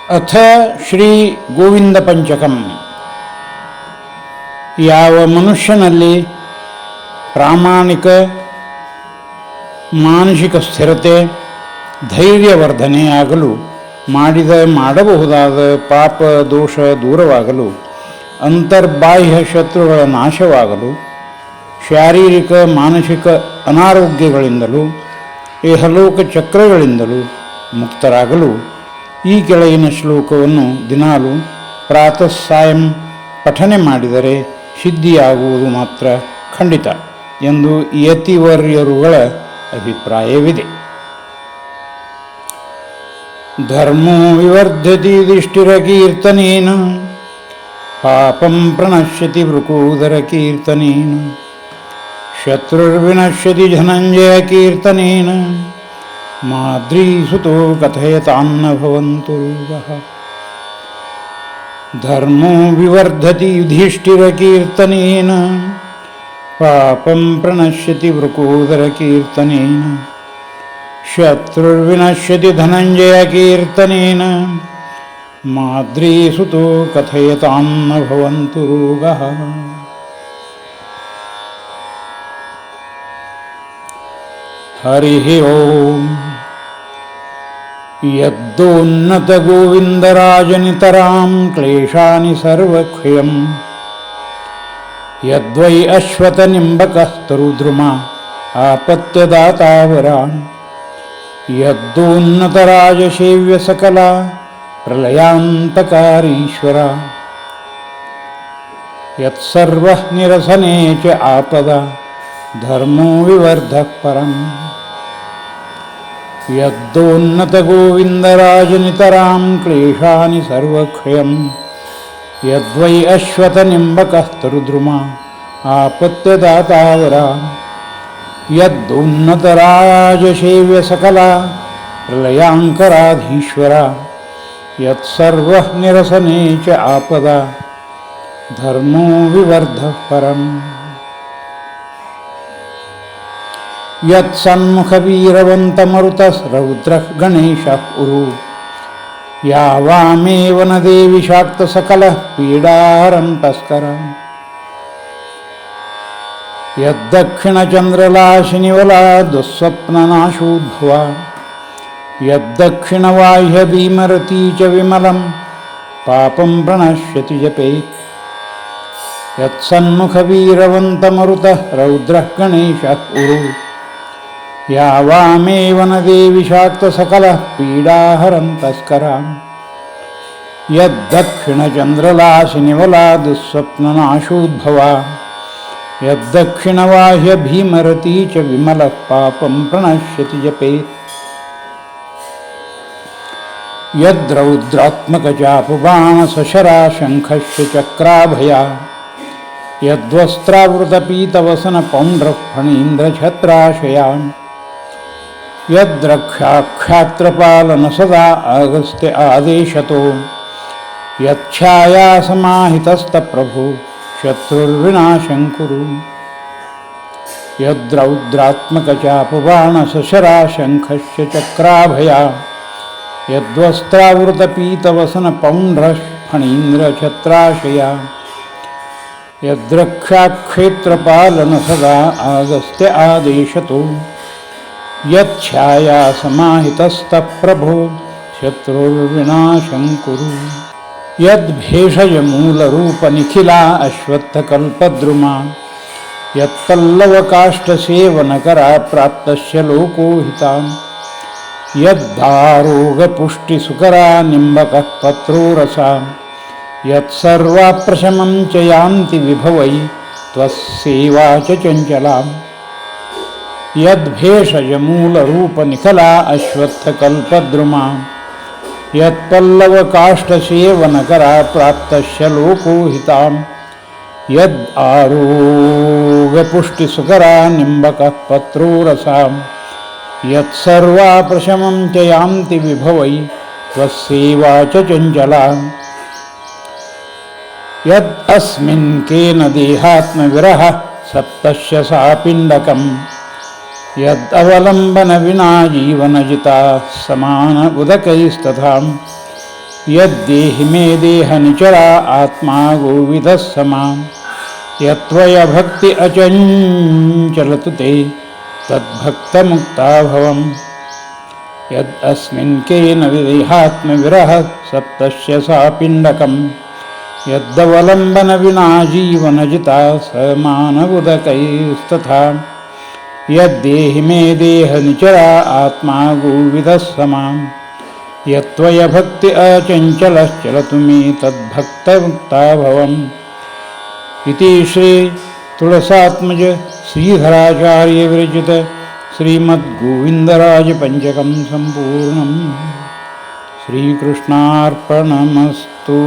ಅಥ ಶ್ರೀ ಗೋವಿಂದ ಪಂಚಕಂ. ಯಾವ ಮನುಷ್ಯನಲ್ಲಿ ಪ್ರಾಮಾಣಿಕ ಮಾನಸಿಕ ಸ್ಥಿರತೆ, ಧೈರ್ಯವರ್ಧನೆಯಾಗಲು, ಮಾಡಬಹುದಾದ ಪಾಪ ದೋಷ ದೂರವಾಗಲು, ಅಂತರ್ಬಾಹ್ಯ ಶತ್ರುಗಳ ನಾಶವಾಗಲು, ಶಾರೀರಿಕ ಮಾನಸಿಕ ಅನಾರೋಗ್ಯಗಳಿಂದಲೂ ಇಹಲೋಕ ಚಕ್ರಗಳಿಂದಲೂ ಮುಕ್ತರಾಗಲು ಈ ಕೆಳಗಿನ ಶ್ಲೋಕವನ್ನು ದಿನಾಲು ಪ್ರಾತಃ ಸಾಯಂ ಪಠನೆ ಮಾಡಿದರೆ ಸಿದ್ಧಿಯಾಗುವುದು ಮಾತ್ರ ಖಂಡಿತ ಎಂದು ಯತಿವರ್ಯರುಗಳ ಅಭಿಪ್ರಾಯವಿದೆ. ಧರ್ಮೋ ವಿವರ್ಧತಿ ಯುಧಿಷ್ಠಿರಕೀರ್ತನೇನ ಪಾಪಂ ಪ್ರಣಶ್ಯತಿ ವೃಕೋದರಕೀರ್ತನೇನ ಶತ್ರುರ್ವಿನಶ್ಯತಿ ಧನಂಜಯ ಕೀರ್ತನೇನ ಮಾದ್ರೀಸುತೋ ಕಥಯತಾನ್ನ ಭವಂತು ರೋಗಃ. ಧರ್ಮೋ ವಿವರ್ಧತಿ ಯುಧಿಷ್ಠಿರಕೀರ್ತನೇನ ಪಾಪಂ ಪ್ರಣಶ್ಯತಿ ವೃಕೋದರಕೀರ್ತನೇನ ಶತ್ರುರ್ವಿನಶ್ಯತಿ ಧನಂಜಯ ಕೀರ್ತನೇನ ಮಾದ್ರೀಸುತೋ ಕಥಯತಾನ್ನ ಭವಂತು ರೋಗಃ. ಹರಿ ಓಂ. ಯದ್ದೋನ್ನತ ಗೋವಿಂದರಾಜನಿತರಾಂ ಕ್ಲೇಶಾನಿ ಸರ್ವಕ್ಷಯಂ ಯದ್ವೈ ಅಶ್ವತ ನಿಂಬಕಃ ತರುದ್ರುಮ ಆಪತ್ಯದಾತಾವರಾನ್ ಯದ್ದೋನ್ನತರಾಜಸೇವ್ಯ ಸಕಲ ಪ್ರಲಯಾಂತಕಾರೀಶ್ವರ ಯತ್ಸರ್ವಃ ನಿರಸನೆ ಚ ಆಪದ ಧರ್ಮೋ ವಿವರ್ಧಃ ಪರಂ. ಯದ್ದೋನ್ನತ ಗೋವಿಂದರಾಜನಿತರಾಂ ಕ್ಲೇಶಾನಿ ಸರ್ವಕ್ಷಯಂ ಯದ್ವೈ ಅಶ್ವತ ನಿಂಬಕಃ ತರುದ್ರುಮ ಆಪತ್ಯದಾತಾವರಾನ್ ಯದ್ದೋನ್ನತರಾಜಸೇವ್ಯ ಸಕಲ ಪ್ರಲಯಾಂಕರಾಧೀಶ್ವರ ಯತ್ಸರ್ವಃ ನಿರಸನೆ ಚ ಆಪದ ಧರ್ಮೋ ವಿವರ್ಧಃ ಪರಂ. ಯತ್ಸನ್ಮುಖವೀರವಂತಮರುತಃ ರೌದ್ರಃ ಗಣೇಶಃ ಉರು ಯಾವಾಮೇವ ನ ದೇವಿ ಶಾಕ್ತಸಕಲಃ ಪೀಡಾಹರಂ ತಸ್ಕರ ಯದ್ದಕ್ಷಿಣಚಂದ್ರಲಾಶಿನಿವಲಾ ದುಸ್ವಪ್ನನಾಶೋದ್ಭವ ಯದ್ದಕ್ಷಿಣವಾಹ್ಯಭೀಮರತೀ ಚ ವಿಮಲಂ ಪಾಪಂ ಪ್ರಣಶ್ಯತಿ ಜಪೇತ್. ಯತ್ಸನ್ಮುಖವೀರವಂತಮರುತಃ ರೌದ್ರಃ ಗಣೇಶಃ ಉರು ಯಾವಾಮೇವ ನ ದೇವಿ ಶಾಕ್ತಸಕಲಃ ಪೀಡಾಹರಂ ತಸ್ಕರ ಯದ್ದಕ್ಷಿಣಚಂದ್ರಲಾಶಿನಿವಲಾ ದುಸ್ವಪ್ನನಾಶೋದ್ಭವ ಯದ್ದಕ್ಷಿಣವಾಹ್ಯಭೀಮರತೀ ಚ ವಿಮಲಃ ಪಾಪಂ ಪ್ರಣಶ್ಯತಿ ಜಪೇತ್. ಯದ್ರೌದ್ರಾತ್ಮಕಚಾಪುಬಾಣಸಶರಾ ಶಂಖಶ್ಚ ಚಕ್ರಾಭಯ ಯದ್ವಸ್ತ್ರಾವೃತಪೀತವಸನ ಪೌಂಡ್ರಃ ಫಣೀಂದ್ರಛತ್ರಾಶಯಾನ್ ಯದ್ರಕ್ಷಾಕ್ಷಾತ್ರಪಾಲನ ಸದಾ ಅಗಸ್ತ್ಯ ಆದೇಶತೋ ಯಚ್ಛಾಯಾಸಮಾಹಿತಸ್ತಪ್ರಭು ಶತ್ರುರ್ವಿನಾಶಂ ಕುರು. ಯದ್ರೌದ್ರಾತ್ಮಕಚಾಪುಬಾಣಸಶರಾ ಶಂಖಶ್ಚ ಚಕ್ರಾಭಯ ಯದ್ವಸ್ತ್ರಾವೃತಪೀತವಸನ ಪೌಂಡ್ರಃ ಫಣೀಂದ್ರಛತ್ರಾಶಯ ಯದ್ರಕ್ಷಾಕ್ಷೇತ್ರಪಾಲನ ಸದಾ ಆಗಸ್ತ್ಯ ಆದೇಶತೋ ಯಚ್ಛಾಯಾಸಮಾಹಿತಸ್ತಪ್ರಭೋ ಶತ್ರುರ್ವಿನಾಶಂ ಕುರು. ಯದ್ಭೇಷಜಮೂಲರೂಪನಿಖಿಲಾ ಅಶ್ವತ್ಥಕಲ್ಪದ್ರುಮಾ ಯತ್ಪಲ್ಲವಕಾಷ್ಠಸೇವನಕರಾ ಪ್ರಾಪ್ತಸ್ಯ ಲೋಕೋಹಿತಾಂ ಯದ್ದಾರೋಗಪುಷ್ಟಿಸುಕರಾ ನಿಂಬಕಃ ಪತ್ರೋರಸಾಂ ಯತ್ಸರ್ವಾಪ್ರಶಮಂ ಚ ಯಾಂತಿ ವಿಭವೈ ತ್ವಸ್ಸೇವಾ ಚ ಚಂಚಲಾಂ. ಯದ್ಭೇಷಜಮೂಲರೂಪನಿಖಲಾ ಅಶ್ವತ್ಥಕಲ್ಪದ್ರುಮಾ ಯತ್ಪಲ್ಲವಕಾಷ್ಠಸೇವನಕರಾ ಪ್ರಾಪ್ತಸ್ಯ ಲೋಕೋಹಿತಾಂ ಯದ್ ಆರೋಗಪುಷ್ಟಿಸುಕರಾ ನಿಂಬಕಃ ಪತ್ರೋರಸಾಂ ಯತ್ಸರ್ವಾಪ್ರಶಮಂ ಚ ಯಾಂತಿ ವಿಭವೈ ತ್ವಸ್ಸೇವಾ ಚ ಚಂಚಲಾಂ. ಯದ್ ಅಸ್ಮಿನ್ ಕೇನ ದೇಹಾತ್ಮವಿರಹ ಸಪ್ತಶ್ಯ ಸಾಪಿಂಡಕಂ ಯದವಲಂಬನ ವಿನಾ ಜೀವನಜಿತಾ ಸಮಾನ ಉದಕೈಸ್ತಥಾ यद्देहि मे देहनिचरा आत्मा गोविदः समां यत्त्वया भक्ति अचञ्चलतु ते तद्भक्तमुक्ता भवम् यदस्मिन् केन विदेहात्मविरहः सप्तस्य सा पिण्डकम् यद्दवलम्बन विना जीवनजिता स मानवुदकैस्तथा यद्देहि मे देहनिचरा आत्मा गोविदः समां यत्त्वया भक्ति अचञ्चलश्चलतु मे तद्भक्तमुक्ता भवम् इति श्री तुलसात्मज श्रीधराचार्य विरचित श्रीमद्गोविन्दराजपञ्चकं सम्पूर्णम्। श्रीकृष्णार्पणमस्तु।